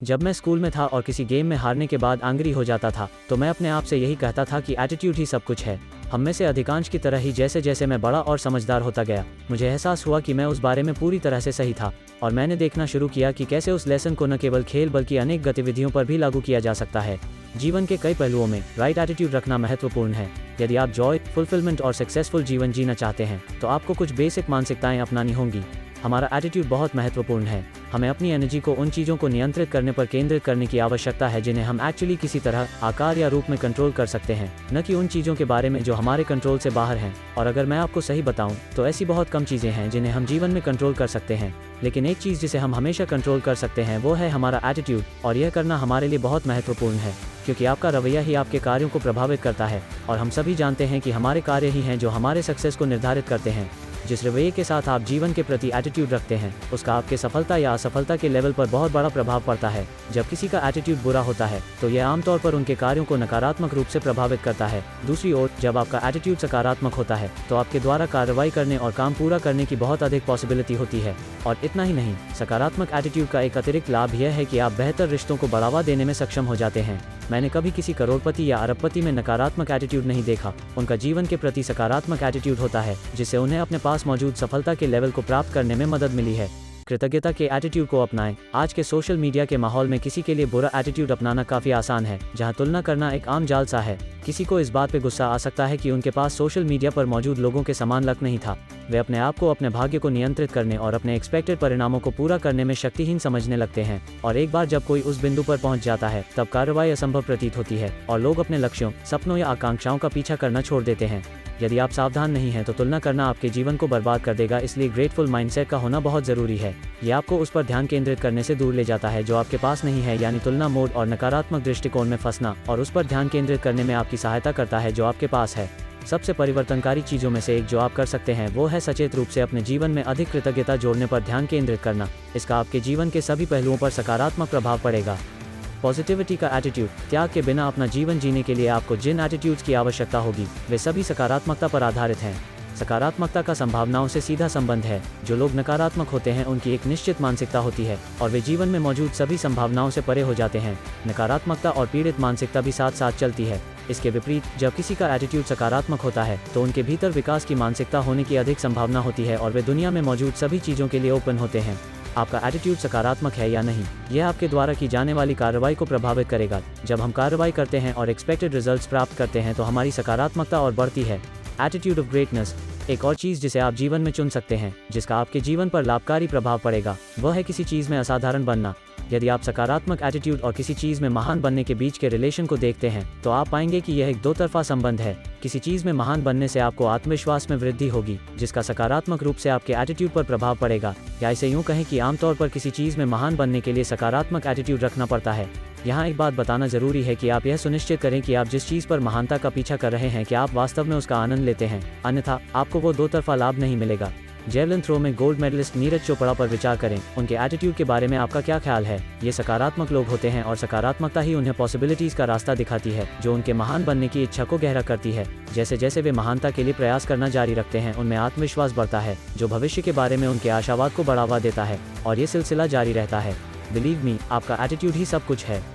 जब मैं स्कूल में था और किसी गेम में हारने के बाद एंग्री हो जाता था, तो मैं अपने आप से यही कहता था कि एटीट्यूड ही सब कुछ है। हम में से अधिकांश की तरह ही जैसे जैसे मैं बड़ा और समझदार होता गया, मुझे एहसास हुआ कि मैं उस बारे में पूरी तरह से सही था, और मैंने देखना शुरू किया कि कैसे उस लेसन को न केवल खेल बल्कि अनेक गतिविधियों पर भी लागू किया जा सकता है। जीवन के कई पहलुओं में राइट एटीट्यूड रखना महत्वपूर्ण है। यदि आप जॉय, फुलफिलमेंट और सक्सेसफुल जीवन जीना चाहते हैं, तो आपको कुछ बेसिक मानसिकताएं अपनानी होंगी। हमारा एटीट्यूड बहुत महत्वपूर्ण है। हमें अपनी एनर्जी को उन चीज़ों को नियंत्रित करने पर केंद्रित करने की आवश्यकता है जिन्हें हम एक्चुअली किसी तरह, आकार या रूप में कंट्रोल कर सकते हैं, न कि उन चीज़ों के बारे में जो हमारे कंट्रोल से बाहर हैं। और अगर मैं आपको सही बताऊं, तो ऐसी बहुत कम चीज़ें हैं जिन्हें हम जीवन में कंट्रोल कर सकते हैं, लेकिन एक चीज़ जिसे हम हमेशा कंट्रोल कर सकते हैं वो है हमारा एटीट्यूड। और यह करना हमारे लिए बहुत महत्वपूर्ण है, क्योंकि आपका रवैया ही आपके कार्यों को प्रभावित करता है। और हम सभी जानते हैं कि हमारे कार्य ही हैं जो हमारे सक्सेस को निर्धारित करते हैं। जिस रवैये के साथ आप जीवन के प्रति एटीट्यूड रखते हैं, उसका आपके सफलता या असफलता के लेवल पर बहुत बड़ा प्रभाव पड़ता है। जब किसी का एटीट्यूड बुरा होता है, तो यह आमतौर पर उनके कार्यों को नकारात्मक रूप से प्रभावित करता है। दूसरी ओर, जब आपका एटीट्यूड सकारात्मक होता है, तो आपके द्वारा कार्रवाई करने और काम पूरा करने की बहुत अधिक पॉसिबिलिटी होती है। और इतना ही नहीं, सकारात्मक एटीट्यूड का एक अतिरिक्त लाभ यह है कि आप बेहतर रिश्तों को बढ़ावा देने में सक्षम हो जाते हैं। मैंने कभी किसी करोड़पति या अरबपति में नकारात्मक एटीट्यूड नहीं देखा। उनका जीवन के प्रति सकारात्मक एटीट्यूड होता है, जिससे उन्हें अपने पास मौजूद सफलता के लेवल को प्राप्त करने में मदद मिली है। कृतज्ञता के एटीट्यूड को अपनाएं। आज के सोशल मीडिया के माहौल में किसी के लिए बुरा एटीट्यूड अपनाना काफ़ी आसान है, जहां तुलना करना एक आम जाल सा है। किसी को इस बात पे गुस्सा आ सकता है कि उनके पास सोशल मीडिया पर मौजूद लोगों के समान लक नहीं था। वे अपने आप को, अपने भाग्य को नियंत्रित करने और अपने एक्सपेक्टेड परिणामों को पूरा करने में शक्तिहीन समझने लगते हैं। और एक बार जब कोई उस बिंदु पर पहुंच जाता है, तब कार्रवाई असंभव प्रतीत होती है और लोग अपने लक्ष्यों, सपनों या आकांक्षाओं का पीछा करना छोड़ देते हैं। यदि आप सावधान नहीं हैं, तो तुलना करना आपके जीवन को बर्बाद कर देगा। इसलिए ग्रेटफुल माइंडसेट का होना बहुत ज़रूरी है। ये आपको उस पर ध्यान केंद्रित करने से दूर ले जाता है जो आपके पास नहीं है, यानी तुलना मोड और नकारात्मक दृष्टिकोण में फंसना, और उस पर ध्यान केंद्रित करने में आपकी सहायता करता है जो आपके पास है। सबसे परिवर्तनकारी चीज़ों में से एक जो आप कर सकते हैं वो है सचेत रूप से अपने जीवन में अधिक कृतज्ञता जोड़ने पर ध्यान केंद्रित करना। इसका आपके जीवन के सभी पहलुओं पर सकारात्मक प्रभाव पड़ेगा। पॉजिटिविटी का एटीट्यूड। त्याग के बिना अपना जीवन जीने के लिए आपको जिन एटीट्यूड्स की आवश्यकता होगी, वे सभी सकारात्मकता पर आधारित हैं। सकारात्मकता का संभावनाओं से सीधा संबंध है। जो लोग नकारात्मक होते हैं, उनकी एक निश्चित मानसिकता होती है और वे जीवन में मौजूद सभी संभावनाओं से परे हो जाते हैं। नकारात्मकता और पीड़ित मानसिकता भी साथ साथ चलती है। इसके विपरीत, जब किसी का एटीट्यूड सकारात्मक होता है, तो उनके भीतर विकास की मानसिकता होने की अधिक संभावना होती है और वे दुनिया में मौजूद सभी चीज़ों के लिए ओपन होते हैं। आपका एटीट्यूड सकारात्मक है या नहीं, यह आपके द्वारा की जाने वाली कार्रवाई को प्रभावित करेगा। जब हम कार्रवाई करते हैं और एक्सपेक्टेड रिजल्ट्स प्राप्त करते हैं, तो हमारी सकारात्मकता और बढ़ती है। Attitude of greatness. एक और चीज़ जिसे आप जीवन में चुन सकते हैं, जिसका आपके जीवन पर लाभकारी प्रभाव पड़ेगा, वह है किसी चीज़ में असाधारण बनना। यदि आप सकारात्मक एटीट्यूड और किसी चीज़ में महान बनने के बीच के रिलेशन को देखते हैं, तो आप पाएंगे कि यह एक दो तरफा संबंध है। किसी चीज़ में महान बनने से आपको आत्मविश्वास में वृद्धि होगी, जिसका सकारात्मक रूप से आपके एटीट्यूड पर प्रभाव पड़ेगा। या इसे यूँ कहें कि आमतौर पर किसी चीज़ में महान बनने के लिए सकारात्मक एटीट्यूड रखना पड़ता है। यहाँ एक बात बताना ज़रूरी है कि आप यह सुनिश्चित करें कि आप जिस चीज़ पर महानता का पीछा कर रहे हैं, कि आप वास्तव में उसका आनंद लेते हैं, अन्यथा आपको वो दो तरफा लाभ नहीं मिलेगा। जेवलिन थ्रो में गोल्ड मेडलिस्ट नीरज चोपड़ा पर विचार करें। उनके एटीट्यूड के बारे में आपका क्या ख्याल है? ये सकारात्मक लोग होते हैं और सकारात्मकता ही उन्हें पॉसिबिलिटीज़ का रास्ता दिखाती है, जो उनके महान बनने की इच्छा को गहरा करती है। जैसे जैसे वे महानता के लिए प्रयास करना जारी रखते हैं, उनमें आत्मविश्वास बढ़ता है, जो भविष्य के बारे में उनके आशावाद को बढ़ावा देता है, और ये सिलसिला जारी रहता है। बिलीव मी, आपका एटीट्यूड ही सब कुछ है।